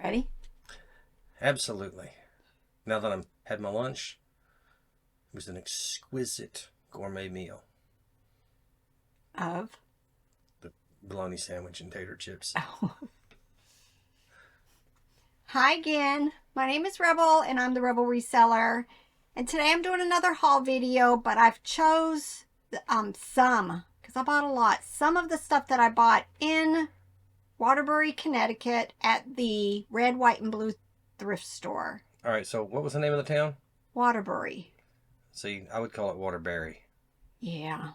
Ready? Absolutely. Now that I've had my lunch, it was an exquisite gourmet meal. Of. The bologna sandwich and tater chips. Oh. Hi again. My name is Rebel and I'm the Rebel Reseller. And today I'm doing another haul video, but I've chose some, because I bought a lot. Some of the stuff that I bought in Waterbury, Connecticut at the red, white, and blue thrift store. All right, so what was the name of the town? Waterbury. See, I would call it Waterbury. Yeah.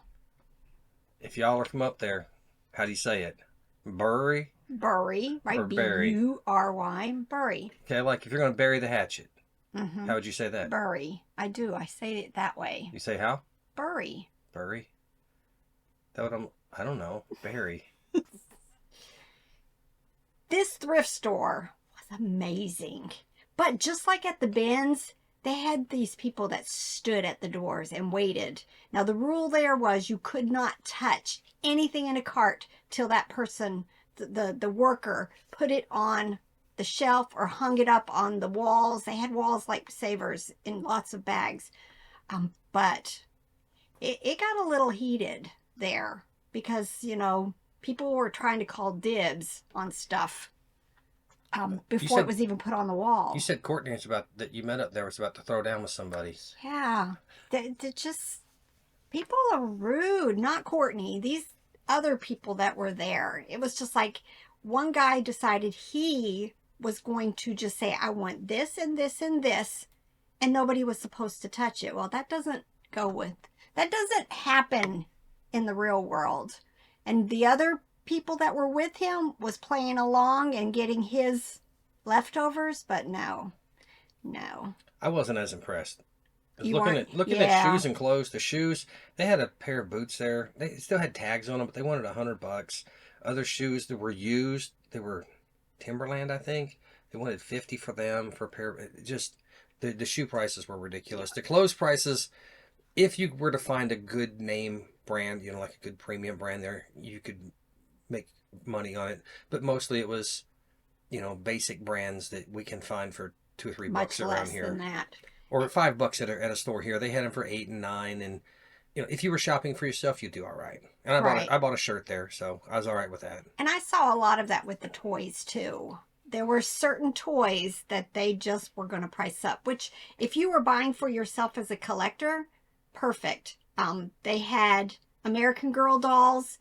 If y'all are from up there, how do you say it? Bury Bury, or right? Berry? Bury. Bury. Okay, like if you're going to bury the hatchet, Mm-hmm. how would you say that? Bury. I do. I say it that way. You say how? Bury. Bury? That what I don't know. Bury. This thrift store was amazing. But just like at the bins, they had these people that stood at the doors and waited. Now, the rule there was you could not touch anything in a cart till that person, the worker, put it on the shelf or hung it up on the walls. They had walls like savers in lots of bags. But it got a little heated there because, people were trying to call dibs on stuff before it was even put on the wall. You said Courtney was about that you met up there was about to throw down with somebody. Yeah, they just people are rude. Not Courtney. These other people that were there. It was just like one guy decided he was going to just say, "I want this and this and this," and nobody was supposed to touch it. Well, that doesn't happen in the real world. And the other people that were with him was playing along and getting his leftovers, but no. I wasn't as impressed. You Looking weren't? at shoes and clothes. The shoes, they had a pair of boots there. They still had tags on them, but they wanted $100. Other shoes that were used, they were Timberland, I think. They wanted 50 for them for a pair. Just the shoe prices were ridiculous. The clothes prices, if you were to find a good name brand, like a good premium brand there, you could make money on it. But mostly it was, basic brands that we can find for $2 or $3 around here. Much less than that. Or $5 at a store here. They had them for 8 and 9, and if you were shopping for yourself, you'd do all right. And I bought a shirt there, so I was all right with that. And I saw a lot of that with the toys too. There were certain toys that they just were going to price up, which if you were buying for yourself as a collector, perfect. They had American Girl dolls,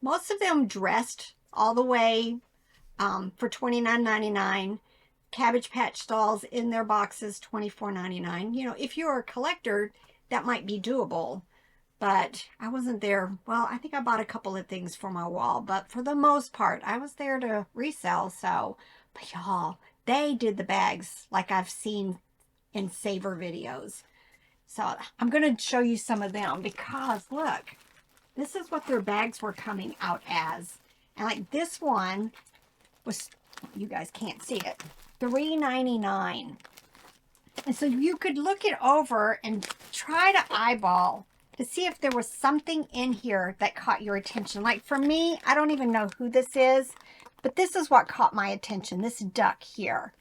most of them dressed all the way for $29.99. Cabbage Patch dolls in their boxes, $24.99. If you're a collector, that might be doable. But I wasn't there. Well, I think I bought a couple of things for my wall. But for the most part, I was there to resell. But y'all, they did the bags like I've seen in Saver videos. So I'm going to show you some of them because, look, this is what their bags were coming out as. And like this one was, you guys can't see it, $3.99. And so you could look it over and try to eyeball to see if there was something in here that caught your attention. Like for me, I don't even know who this is, but this is what caught my attention, this duck here.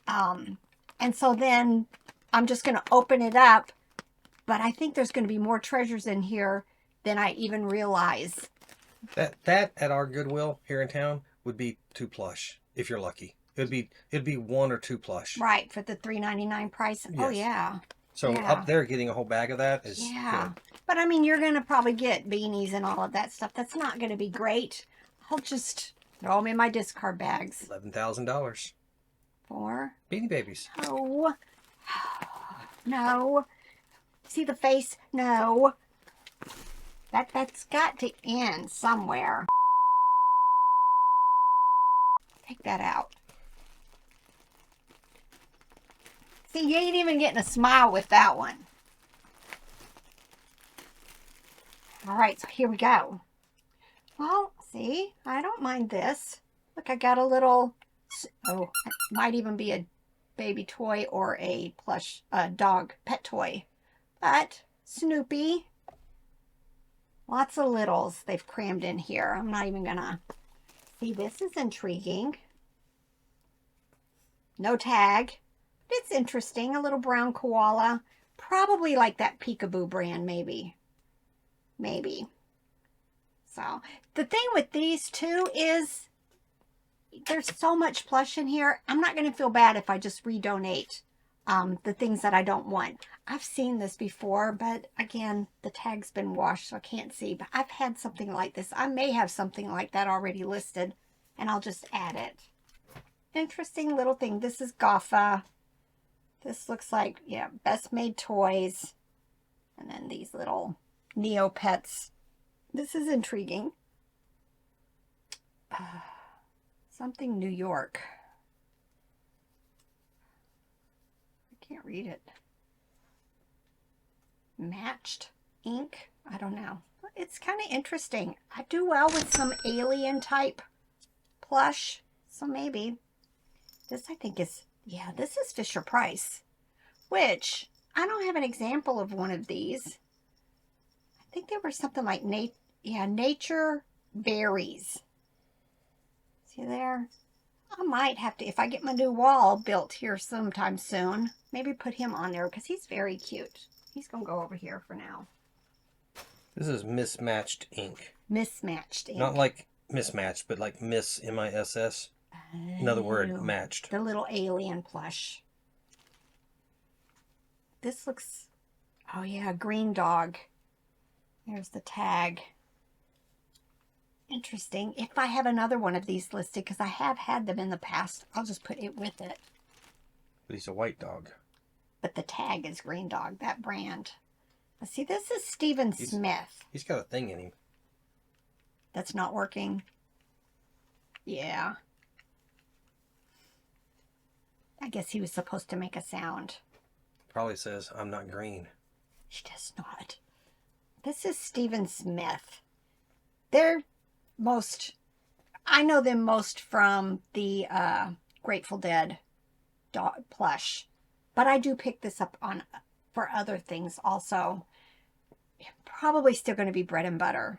And so then I'm just going to open it up, but I think there's going to be more treasures in here than I even realize. That at our Goodwill here in town would be 2 plush if you're lucky. It'd be 1 or 2 plush. Right, for the $3.99 price. Yes. Oh yeah. So yeah. Up there, getting a whole bag of that is good. But I mean, you're gonna probably get beanies and all of that stuff. That's not gonna be great. I'll just throw them in my discard bags. $11,000 for Beanie Babies. Oh no! See the face? No. That's got to end somewhere. Take that out. See, you ain't even getting a smile with that one. All right, so here we go. Well, see, I don't mind this. Look, I got a little, it might even be a baby toy or a plush dog pet toy. But Snoopy, lots of littles they've crammed in here. I'm not even gonna, see, this is intriguing. No tag. It's interesting. A little brown koala. Probably like that Peekaboo brand, maybe. Maybe. So, the thing with these two is there's so much plush in here. I'm not going to feel bad if I just redonate the things that I don't want. I've seen this before, but again, the tag's been washed, so I can't see. But I've had something like this. I may have something like that already listed, and I'll just add it. Interesting little thing. This is Goffa. This looks like, yeah, Best Made Toys. And then these little Neopets. This is intriguing. Something New York. I can't read it. Matched ink? I don't know. It's kind of interesting. I do well with some alien type plush. So maybe. This I think is, yeah, this is Fisher Price. Which, I don't have an example of one of these. I think they were something like, Nature Berries. See there? I might have to, if I get my new wall built here sometime soon, maybe put him on there because he's very cute. He's going to go over here for now. This is mismatched ink. Mismatched ink. Not like mismatched, but like miss, M-I-S-S. Another word, matched. The little alien plush. This looks, oh yeah, green dog. There's the tag. Interesting. If I have another one of these listed, because I have had them in the past, I'll just put it with it. But he's a white dog. But the tag is green dog, that brand. Let's see, this is Stephen Smith. He's got a thing in him. That's not working. Yeah. I guess he was supposed to make a sound. Probably says, I'm not green. He does not. This is Stephen Smith. They're most, I know them most from the Grateful Dead dog plush. But I do pick this up on for other things also. Probably still going to be bread and butter.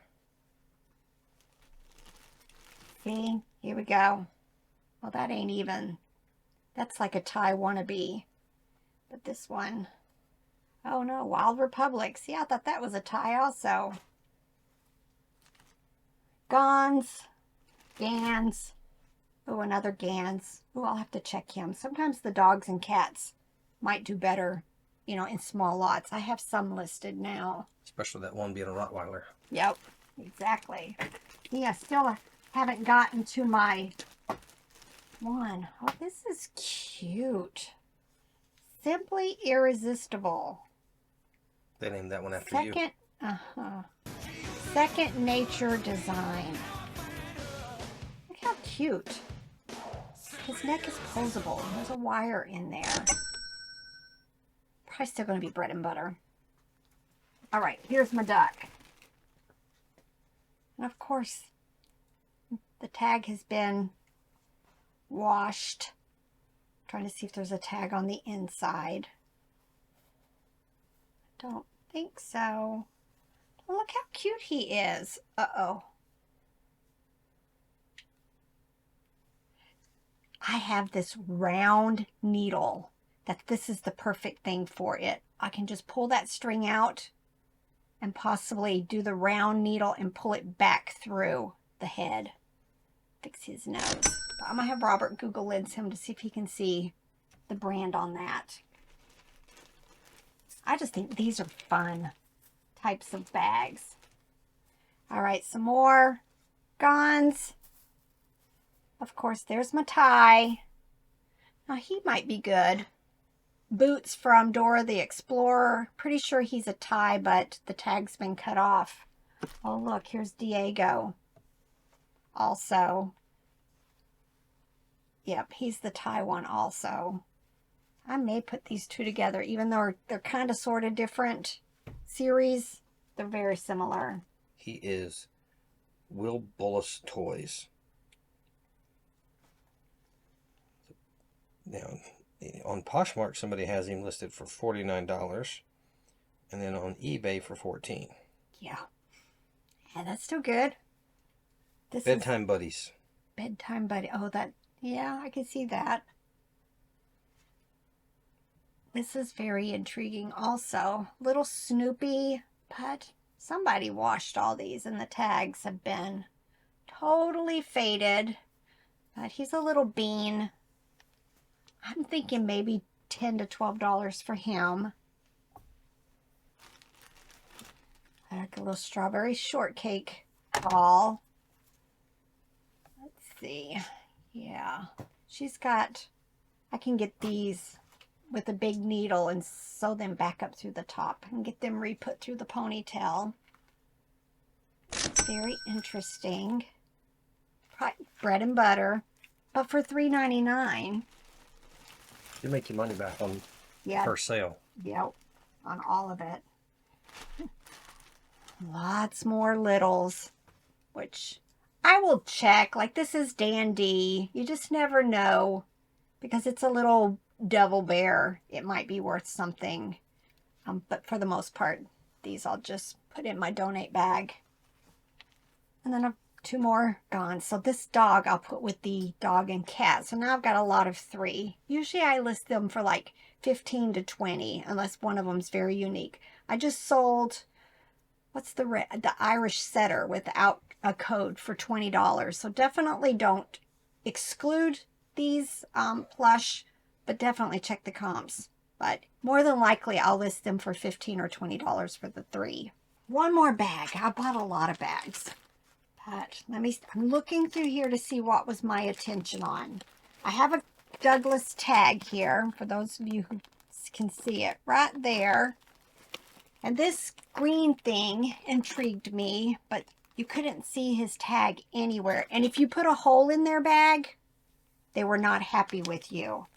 See? Here we go. Well, that ain't even. That's like a tie wannabe. But this one. Oh no, Wild Republic. See, I thought that was a tie also. Gans. Gans. Oh, another Gans. Oh, I'll have to check him. Sometimes the dogs and cats might do better, you know, in small lots. I have some listed now. Especially that one being a Rottweiler. Yep, exactly. Yeah, still haven't gotten to my one. Oh, this is cute. Simply Irresistible. They named that one after you. Second Nature Design. Look how cute. His neck is posable. There's a wire in there. Probably still going to be bread and butter. All right, here's my duck. And of course, the tag has been washed. Trying to see if there's a tag on the inside. Don't think so. Oh, look how cute he is. Uh-oh. I have this round needle that this is the perfect thing for it. I can just pull that string out and possibly do the round needle and pull it back through the head. Fix his nose. But I'm going to have Robert Google Lens him to see if he can see the brand on that. I just think these are fun types of bags. All right, some more Gons. Of course, there's my tie. Now, he might be good. Boots from Dora the Explorer. Pretty sure he's a tie, but the tag's been cut off. Oh, look, here's Diego. Also. Yep, he's the tie one also. I may put these two together, even though they're kind of sort of different series. They're very similar. He is Will Bullis Toys. Now, on Poshmark, somebody has him listed for $49, and then on eBay for $14. Yeah. Yeah, that's still good. This Bedtime Buddies. Bedtime Buddy. Oh, that, yeah, I can see that. This is very intriguing also. Little Snoopy, but somebody washed all these and the tags have been totally faded. But he's a little bean. I'm thinking maybe $10 to $12 for him. Like a little strawberry shortcake ball. Let's see. Yeah. She's got, I can get these with a big needle and sew them back up through the top and get them re-put through the ponytail. Very interesting. Bread and butter, but for $3.99. You make your money back on first sale. Yep, on all of it. Lots more littles, which I will check. Like this is dandy. You just never know because it's a little devil bear. It might be worth something. But for the most part, these I'll just put in my donate bag. And then I've 2 more gone. So this dog I'll put with the dog and cat. So now I've got a lot of 3. Usually I list them for like 15 to 20 unless one of them's very unique. I just sold, what's the Irish setter without a code for $20. So definitely don't exclude these plush, but definitely check the comps. But more than likely I'll list them for $15 or $20 for the 3. One more bag. I bought a lot of bags. But I'm looking through here to see what was my attention on. I have a Douglas tag here for those of you who can see it right there. And this green thing intrigued me, but you couldn't see his tag anywhere. And if you put a hole in their bag, they were not happy with you.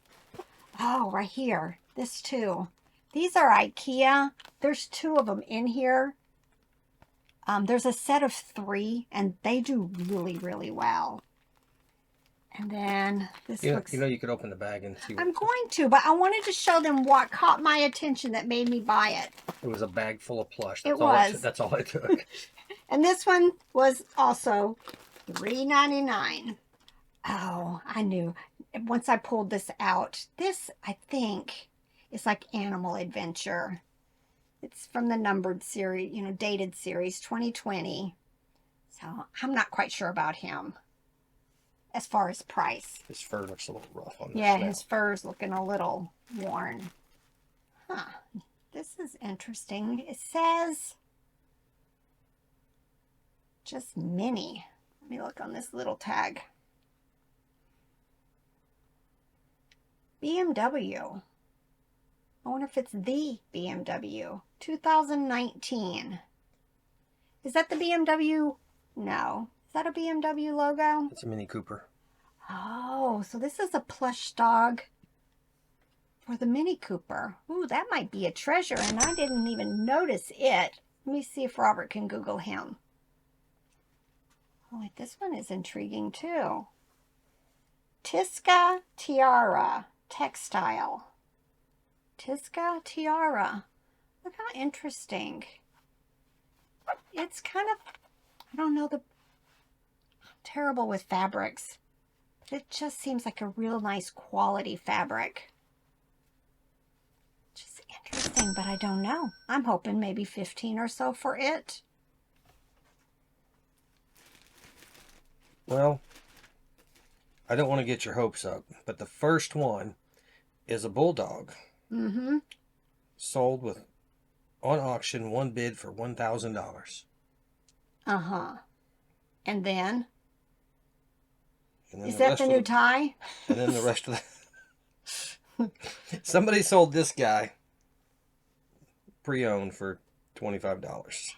Oh, right here. This too. These are IKEA. There's 2 of them in here. There's a set of 3, and they do really, really well. And then this looks... You know, you could open the bag and see what... I'm going to, but I wanted to show them what caught my attention that made me buy it. It was a bag full of plush. That's all it took. And this one was also $3.99. Oh, I knew. Once I pulled this out, this, I think, is like Animal Adventure. It's from the numbered series, dated series, 2020. So I'm not quite sure about him as far as price. His fur looks a little rough on this. Yeah, his fur's looking a little worn. Huh. This is interesting. It says just mini. Let me look on this little tag. BMW. I wonder if it's the BMW. 2019. Is that the BMW? No. Is that a BMW logo? It's a Mini Cooper. Oh, so this is a plush dog for the Mini Cooper. Ooh, that might be a treasure, and I didn't even notice it. Let me see if Robert can Google him. Oh, wait, this one is intriguing too. Tisca Tiara Textile. Tisca Tiara. Look how interesting. It's kind of, I don't know, I'm terrible with fabrics. But it just seems like a real nice quality fabric. Just interesting, but I don't know. I'm hoping maybe 15 or so for it. Well, I don't want to get your hopes up, but the first one is a bulldog. Mm-hmm. Sold with, on auction, one bid for $1,000. Uh-huh. And then? And Is that the new tie? And then the rest of the... Somebody sold this guy pre-owned for $25.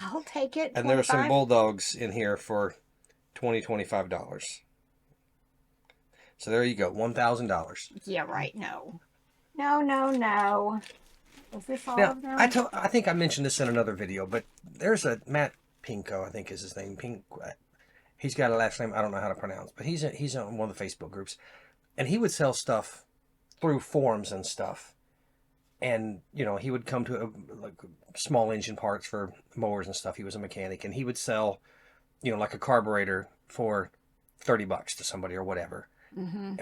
I'll take it. And there are some bulldogs in here for $25. So there you go, $1,000. Yeah, right. No. No. Is this all Now, of them? I think I mentioned this in another video, but there's a Matt Pinko, I think is his name. He's got a last name I don't know how to pronounce, but he's on one of the Facebook groups, and he would sell stuff through forums and stuff. And he would come to like small engine parts for mowers and stuff. He was a mechanic, and he would sell, like a carburetor for $30 to somebody or whatever. Mm-hmm.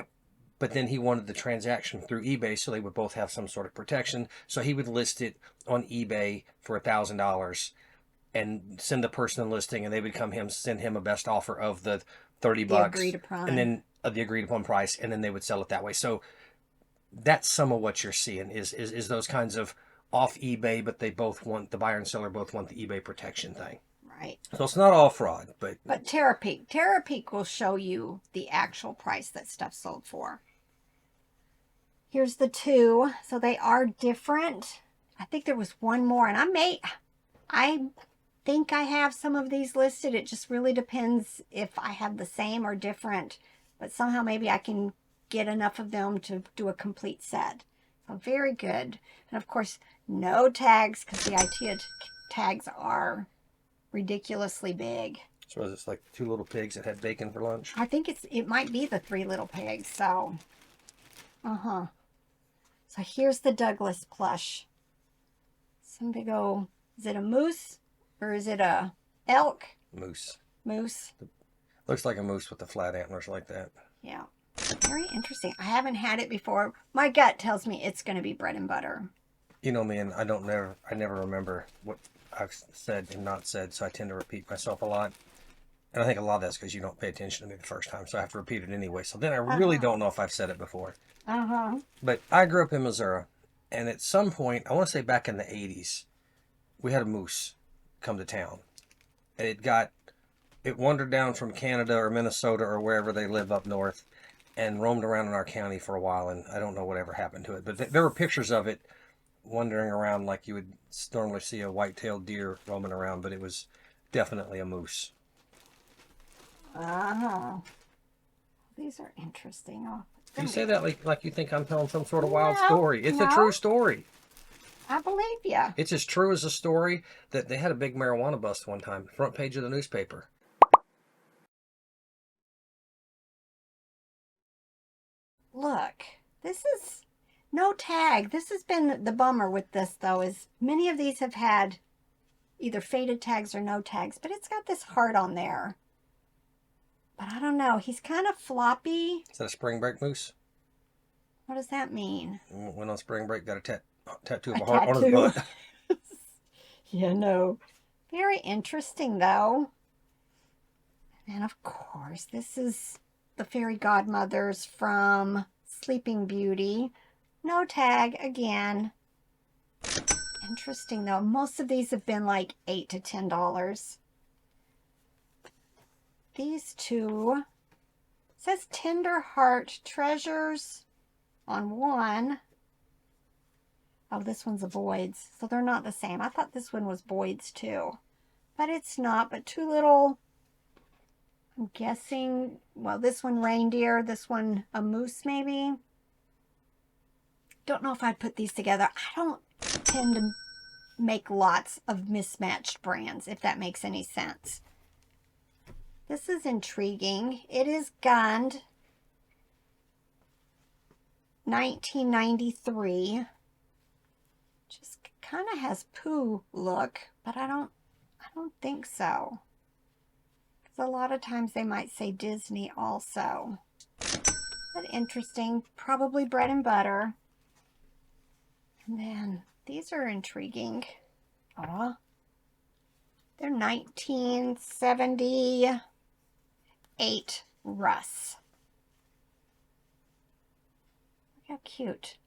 but then he wanted the transaction through eBay so they would both have some sort of protection. So he would list it on eBay for $1,000 and send the person the listing, and they would send him a best offer of the 30 bucks, agreed upon. and then the agreed upon price, and then they would sell it that way. So that's some of what you're seeing is those kinds of off eBay, but they both want, the buyer and seller both want the eBay protection thing. Right. So it's not all fraud, but Terapeak will show you the actual price that stuff sold for. Here's the two. So they are different. I think there was one more, and I think I have some of these listed. It just really depends if I have the same or different, but somehow maybe I can get enough of them to do a complete set. So very good. And of course, no tags, because the IKEA tags are ridiculously big. So is it like 2 little pigs that had bacon for lunch? I think it might be the 3 little pigs. So, So here's the Douglas plush. Some big old, is it a moose or is it a elk? Moose. Moose. Looks like a moose with the flat antlers like that. Yeah. Very interesting. I haven't had it before. My gut tells me it's going to be bread and butter. You know me, and I never remember what I've said and not said, so I tend to repeat myself a lot. And I think a lot of that's because you don't pay attention to me the first time, so I have to repeat it anyway. So then I really don't know if I've said it before. But I grew up in Missouri, and at some point, I want to say back in the 80s, we had a moose come to town. And it wandered down from Canada or Minnesota or wherever they live up north and roamed around in our county for a while, and I don't know whatever happened to it. But there were pictures of it wandering around like you would normally see a white-tailed deer roaming around, but it was definitely a moose. These are interesting. You say that like you think I'm telling some sort of wild story. It's no. a true story. I believe you. It's as true as a story that they had a big marijuana bust one time, front page of the newspaper. Look, this is no tag. This has been the bummer with this, though, is many of these have had either faded tags or no tags, but it's got this heart on there. But I don't know. He's kind of floppy. Is that a spring break moose? What does that mean? Went on spring break, got a tattoo of a heart on his butt. Yeah, no. Very interesting, though. And of course, this is the fairy godmothers from Sleeping Beauty. No tag again. Interesting, though. Most of these have been like $8 to $10. These two, says Tender Heart Treasures on one. Oh, this one's a Boyd's, so they're not the same. I thought this one was Boyd's too, but it's not. But 2 little, I'm guessing, well, this one reindeer, this one a moose maybe. Don't know if I'd put these together. I don't tend to make lots of mismatched brands, if that makes any sense. This is intriguing. It is gunned 1993. Just kind of has poo look, but I don't think so. Because a lot of times they might say Disney also. But interesting. Probably bread and butter. And then these are intriguing. Aw. They're 1978 Russ. Look how cute.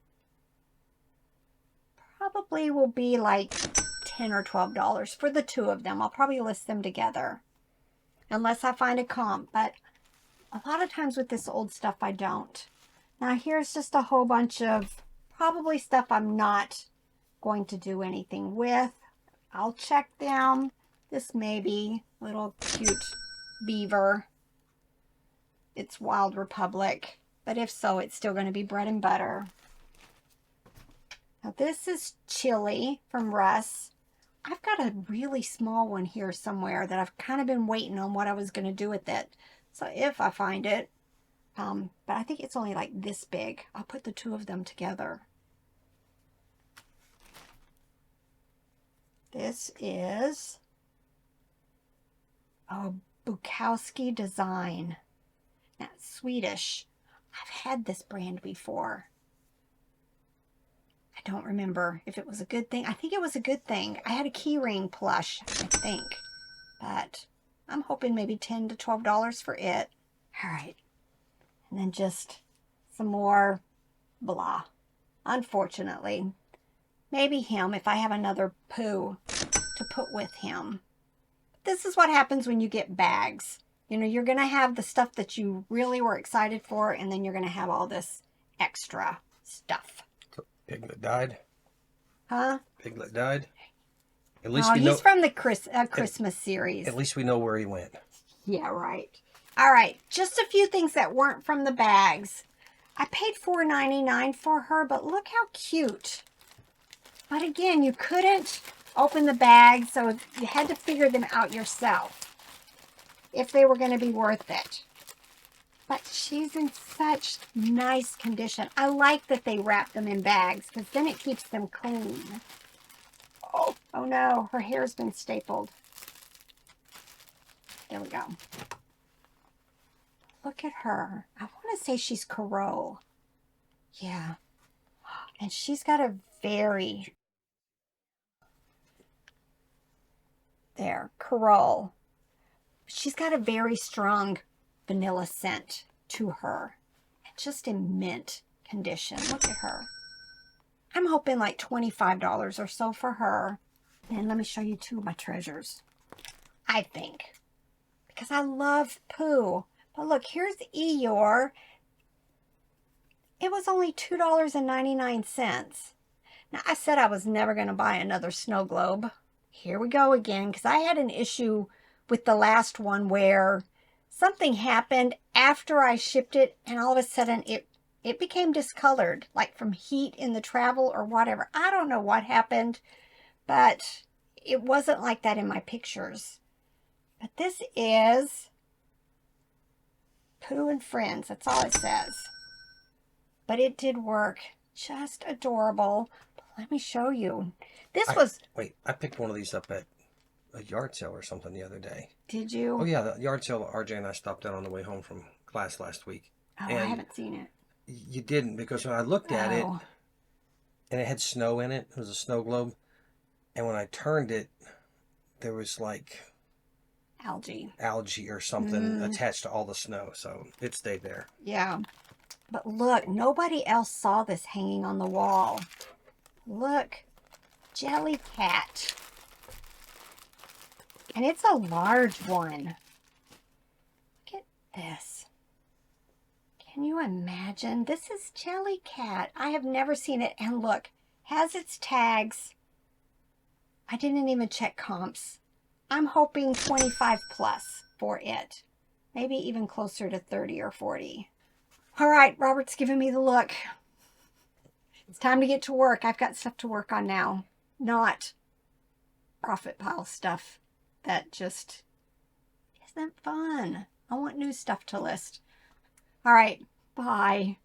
Probably will be like $10 or $12 for the 2 of them. I'll probably list them together. Unless I find a comp. But a lot of times with this old stuff, I don't. Now here's just a whole bunch of probably stuff I'm not going to do anything with. I'll check them. This may be a little cute beaver. It's Wild Republic. But if so, it's still going to be bread and butter. Now this is chili from Russ. I've got a really small one here somewhere that I've kind of been waiting on what I was going to do with it. So if I find it, but I think it's only like this big. I'll put the 2 of them together. This is a Bukowski design. That's Swedish. I've had this brand before. I don't remember if it was a good thing. I think it was a good thing. I had a keyring plush, I think. But I'm hoping maybe $10 to $12 for it. All right. And then just some more blah. Unfortunately. Maybe him if I have another poo to put with him. This is what happens when you get bags. You know, you're going to have the stuff that you really were excited for, and then you're going to have all this extra stuff. Piglet died. Huh? Piglet died. At least Oh, we know. he's from the Christmas series. At least we know where he went. Yeah, right. All right, just a few things that weren't from the bags. I paid $4.99 for her, but look how cute. But again, you couldn't open the bag, so you had to figure them out yourself if they were going to be worth it. But she's in such nice condition. I like that they wrap them in bags because then it keeps them clean. Oh no, her hair's been stapled. There we go. Look at her. I want to say she's Carole. Yeah. And she's got a very... There, Carole. She's got a very strong vanilla scent to her. Just in mint condition. Look at her. I'm hoping like $25 or so for her. And let me show you two of my treasures. I think. Because I love Pooh. But look, here's Eeyore. It was only $2.99. Now, I said I was never going to buy another snow globe. Here we go again. Because I had an issue with the last one where something happened after I shipped it. And all of a sudden, it became discolored. Like from heat in the travel or whatever. I don't know what happened. But it wasn't like that in my pictures. But this is Pooh and Friends. That's all it says. But it did work. Just adorable. But let me show you. Wait, I picked one of these up at a yard sale or something the other day. Did you? Oh, yeah, the yard sale RJ and I stopped out on the way home from class last week. Oh, I haven't seen it. You didn't, because when I looked at it, and it had snow in it. It was a snow globe. And when I turned it, there was like... algae or something attached to all the snow, so it stayed there. Yeah. But look, nobody else saw this hanging on the wall. Look. Jellycat. And it's a large one. Look at this. Can you imagine? This is Jellycat. I have never seen it. And look, has its tags. I didn't even check comps. I'm hoping 25 plus for it. Maybe even closer to 30 or 40. All right, Robert's giving me the look. It's time to get to work. I've got stuff to work on now. Not profit pile stuff that just isn't fun. I want new stuff to list. All right, bye.